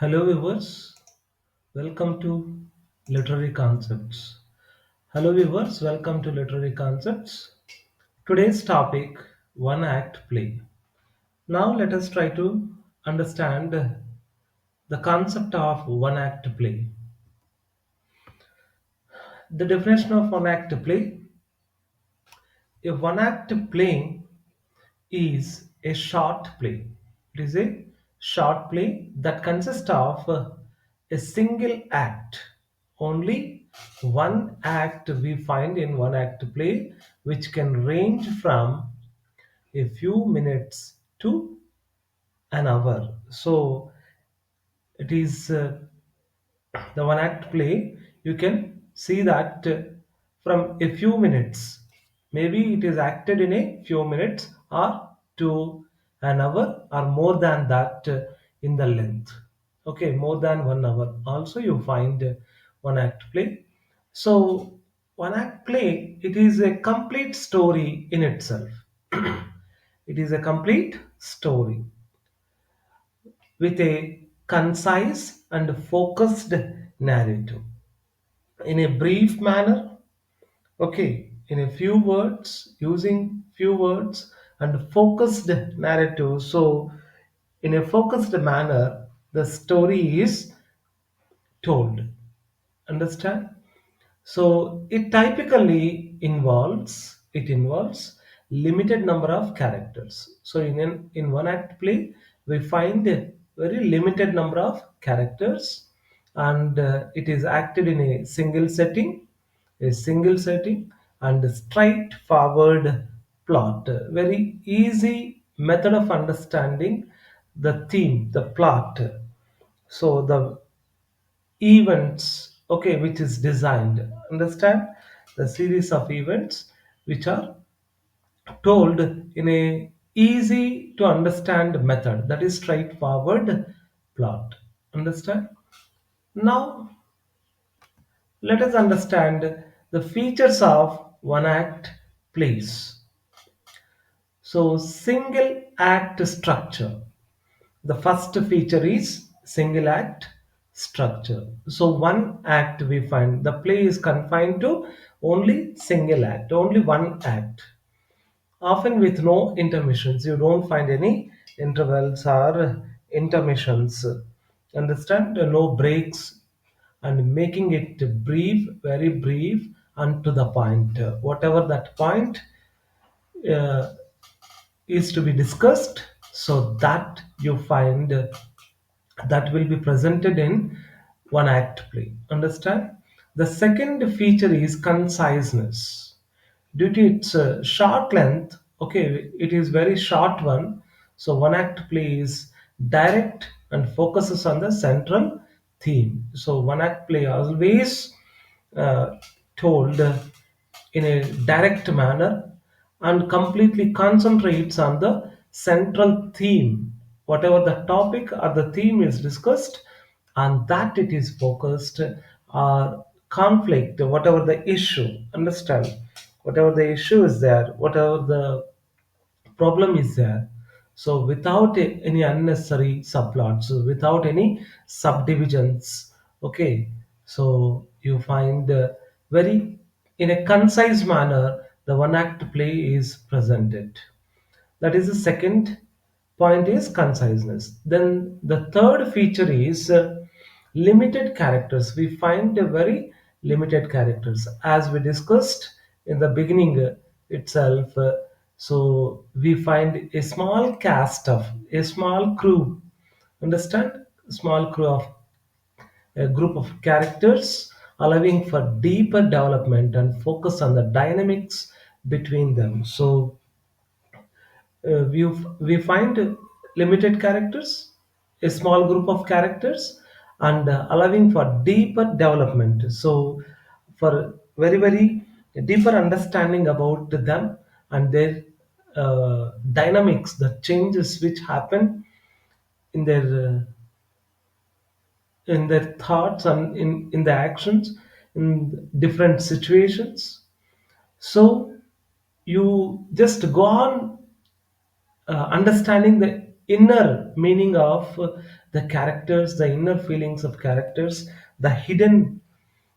Hello, viewers. Welcome to Literary Concepts. Hello, viewers. Welcome to Literary Concepts. Today's topic: one act play. Now, let us try to understand the concept of one act play. The definition of one act play: a one act play is a short play. It is a short play that consists of a single act. Only one act we find in one act play, which can range from a few minutes to an hour. So it is the one act play. You can see that from a few minutes, maybe it is acted in a few minutes or to an hour or more than that in the length. Okay, more than 1 hour also you find one act play. So one act play, it is a complete story in itself. It is a complete story with a concise and focused narrative in a brief manner. Okay, in a few words, using few words and focused narrative. So in a focused manner the story is told. Understand? So it involves limited number of characters. So in one act play we find a very limited number of characters, and it is acted in a single setting and straightforward plot. Very easy method of understanding the theme, the plot. So the events, okay, which is designed. Understand? The series of events which are told in a easy to understand method, that is straightforward plot. Understand? Now let us understand the features of one act plays. So single act structure. The first feature is single act structure. So one act we find, the play is confined to only single act, only one act, often with no intermissions. You don't find any intervals or intermissions. Understand? No breaks, and making it brief, very brief, and to the point. Whatever that point uh, is to be discussed, so that you find that will be presented in one act play. Understand? The second feature is conciseness. Due to its short length, okay, it is very short one. So one act play is direct and focuses on the central theme. So one act play always uh, told in a direct manner and completely concentrates on the central theme, whatever the topic or the theme is discussed, and that it is focused, conflict, whatever the issue. Understand? Whatever the issue is there, whatever the problem is there, so without any unnecessary subplots, so without any subdivisions. Okay, so you find very in a concise manner the one act play is presented. That is the second point, is conciseness. Then the third feature is limited characters. We find a very limited characters, as we discussed in the beginning itself. So we find a small cast of a small crew. Understand? Small crew of a group of characters, allowing for deeper development and focus on the dynamics between them. So we find limited characters, a small group of characters, and allowing for deeper development. So for very very deeper understanding about them and their dynamics, the changes which happen in their thoughts and in the actions in different situations. So you just go on understanding the inner meaning of the characters, the inner feelings of characters, the hidden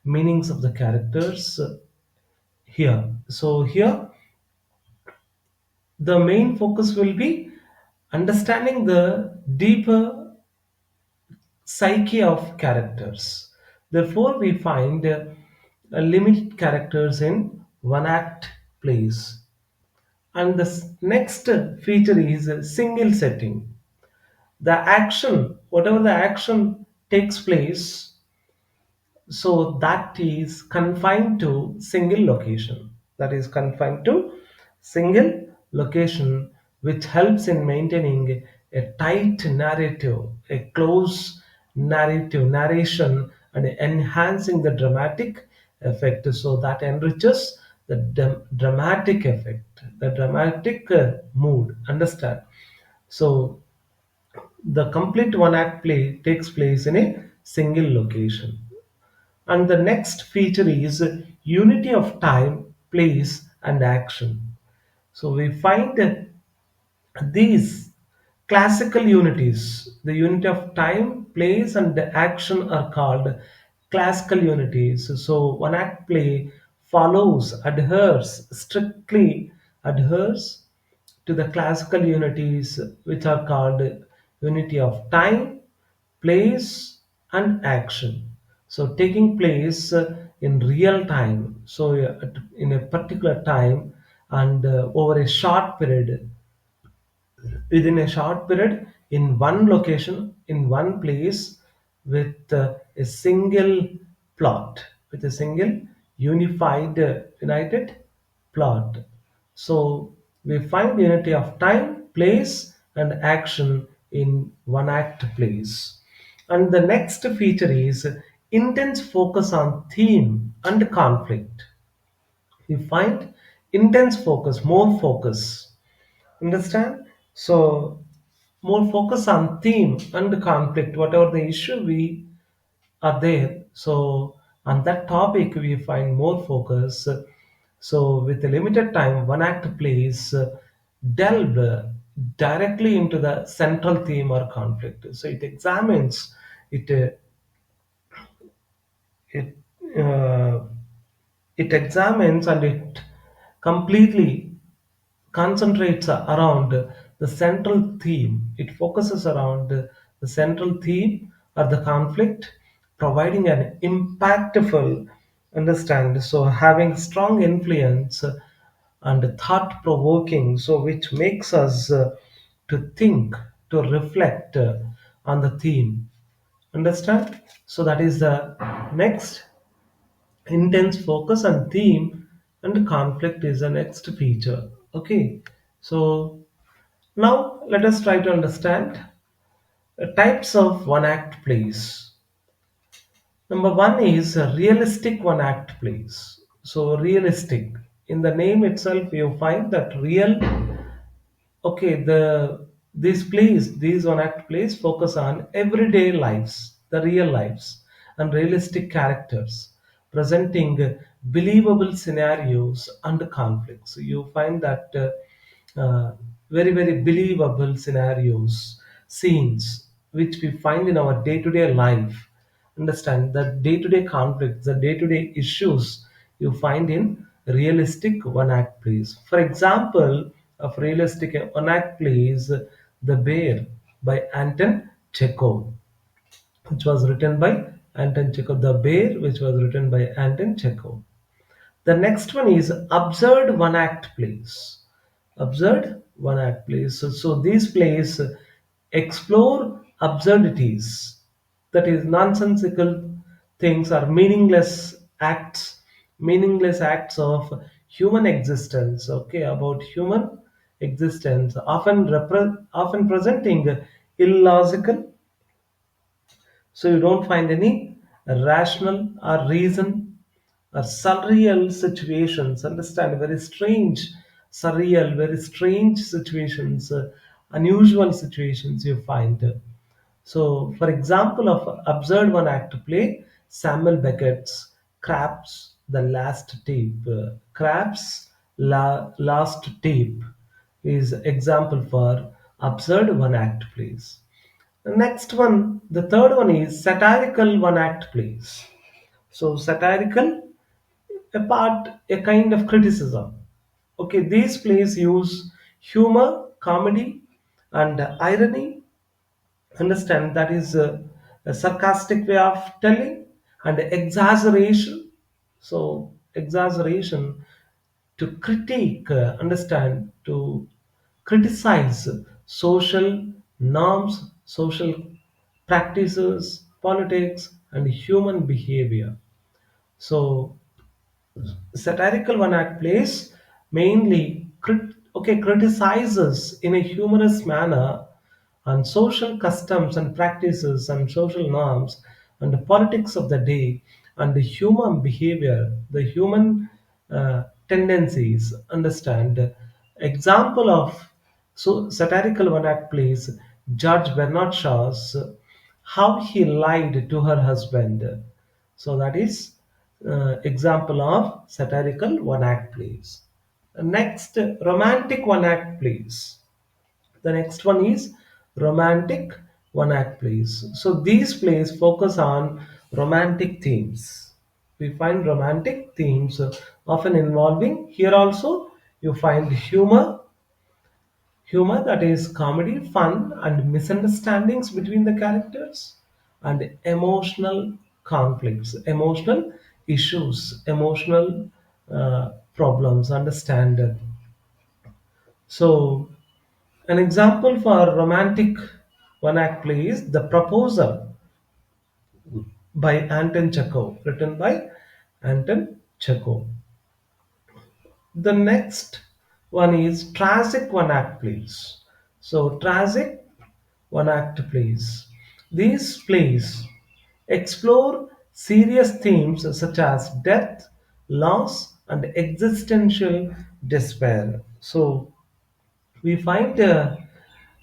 meanings of the characters here. So here the main focus will be understanding the deeper psyche of characters. Therefore, we find limited characters in one act plays. And the next feature is single setting. The action, whatever the action takes place, so that is confined to single location. That is confined to single location, which helps in maintaining a tight narrative, a close narrative narration, and enhancing the dramatic effect. So that enriches the dramatic effect, the dramatic mood. Understand? So the complete one act play takes place in a single location. And the next feature is unity of time, place, and action. So we find that these classical unities, the unity of time, place, and the action are called classical unities. So one act play follows, strictly adheres to the classical unities, which are called unity of time, place, and action. So taking place in real time, so in a particular time and over a short period, within a short period, in one location, in one place, with a single plot, with a single unified united plot. So we find unity of time, place, and action in one act plays. And the next feature is intense focus on theme and conflict. We find intense focus, more focus. Understand? So more focus on theme and conflict, whatever the issue we are there. So on that topic we find more focus. So with a limited time, one act plays delve directly into the central theme or conflict. So it examines it. It uh, it examines and it completely concentrates around the central theme. It focuses around the central theme or the conflict, providing an impactful understand. So having strong influence and thought provoking, so which makes us to think, to reflect on the theme. Understand? So that is the next intense focus on theme and conflict is the next feature. Okay, so now let us try to understand types of one act plays. Number one is a realistic one act plays. So realistic, in the name itself you find that real. Okay, these one act plays focus on everyday lives, the real lives, and realistic characters, presenting believable scenarios and conflicts. So you find that very very believable scenarios, scenes which we find in our day-to-day life. Understand the day-to-day conflicts, the day-to-day issues you find in realistic one act plays. For example, of realistic one act plays The Bear by Anton Chekhov, which was written by Anton Chekhov. The Bear, which was written by Anton Chekhov. The next one is absurd one act plays. Absurd one act plays. So these plays explore absurdities, that is, nonsensical things or meaningless acts of human existence. Okay, about human existence, often presenting illogical, so you don't find any rational or reason or surreal situations. Understand? Very strange, surreal, very strange situations, unusual situations you find. So, for example, of absurd one act play, Samuel Beckett's Crab's The Last Tape. Crab's Last Tape is example for absurd one act plays. The next one, the third one is satirical one act plays. So satirical, a part, a kind of criticism. Okay, these plays use humor, comedy, and irony. Understand that is a sarcastic way of telling, and exaggeration. So exaggeration to critique, understand, to criticize social norms, social practices, politics, and human behavior. So satirical one act plays mainly criticizes in a humorous manner on social customs and practices and social norms and the politics of the day and the human behavior, the human tendencies. Understand example of so satirical one act plays George Bernard Shaw's How He Lied to Her Husband. So that is example of satirical one act plays. Next, romantic one act plays. The next one is romantic one act plays. So these plays focus on romantic themes. We find romantic themes often involving, here also you find humor, that is comedy, fun, and misunderstandings between the characters, and emotional conflicts, emotional issues, emotional problems. Understand. So, an example for romantic one act play is The Proposal by Anton Chekhov, written by Anton Chekhov. The next one is tragic one act plays. So, tragic one act plays. These plays explore serious themes such as death, loss, and existential despair. So, we find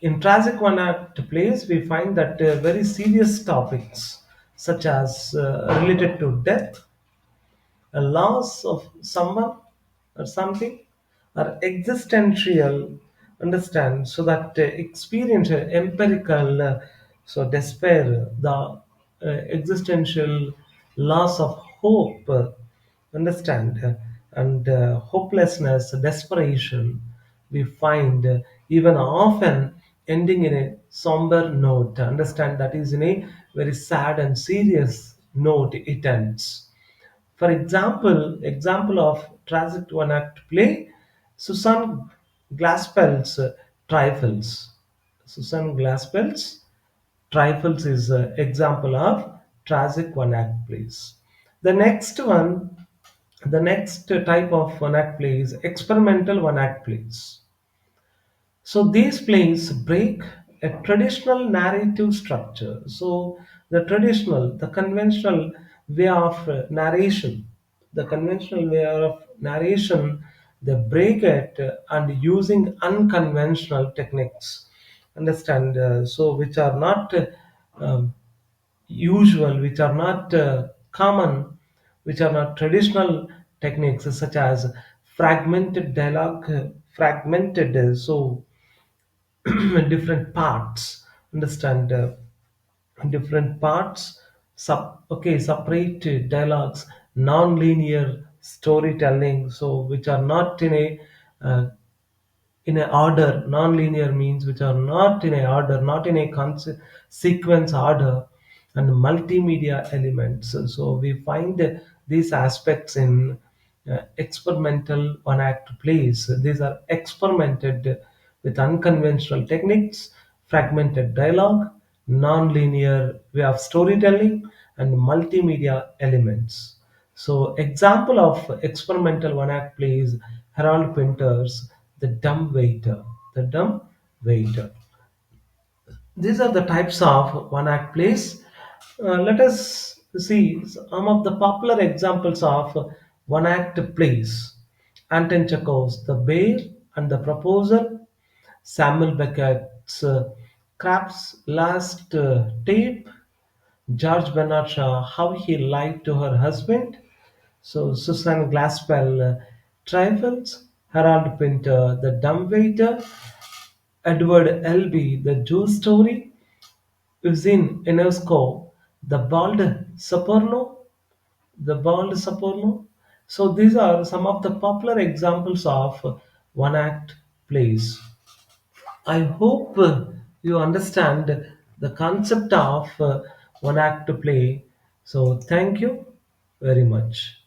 in tragic one act plays, we find that very serious topics such as related to death, a loss of someone or something, or existential, understand, so that experience empirical, so despair, the existential loss of hope, understand, and hopelessness, desperation, we find even often ending in a somber note. Understand that is in a very sad and serious note it ends. For example of tragic one act play, Susan Glaspell's Trifles. Susan Glaspell's Trifles is an example of tragic one act plays. The next one, the next type of one act play is experimental one act plays. So these plays break a traditional narrative structure. So the traditional, the conventional way of narration, the conventional way of narration, they break it and using unconventional techniques. Understand? So which are not um, usual, which are not common, which are not traditional techniques, such as fragmented dialogue, fragmented. So different parts, understand, different parts, separate dialogues, non-linear storytelling, so which are not uh, in a order. Non-linear means which are not in a order, not in a sequence order, and multimedia elements. So we find these aspects in experimental one act plays. These are experimented with unconventional techniques, fragmented dialogue, non-linear way of storytelling, and multimedia elements. So, example of experimental one-act plays: Harold Pinter's The Dumb Waiter. The Dumb Waiter. These are the types of one-act plays. Let us see some of the popular examples of one-act plays: Anton Chekhov's The Bear and the Proposal, Samuel Beckett's Crab's Last Tape, George Bernard Shaw, How He Lied to Her Husband, so Susan Glaspell, Trifles, Harold Pinter, The Dumbwaiter, Edward Albee, The Jew Story, Eugene Ionesco, The Bald Soprano. So these are some of the popular examples of one act plays. I hope you understand the concept of one act play. So thank you very much.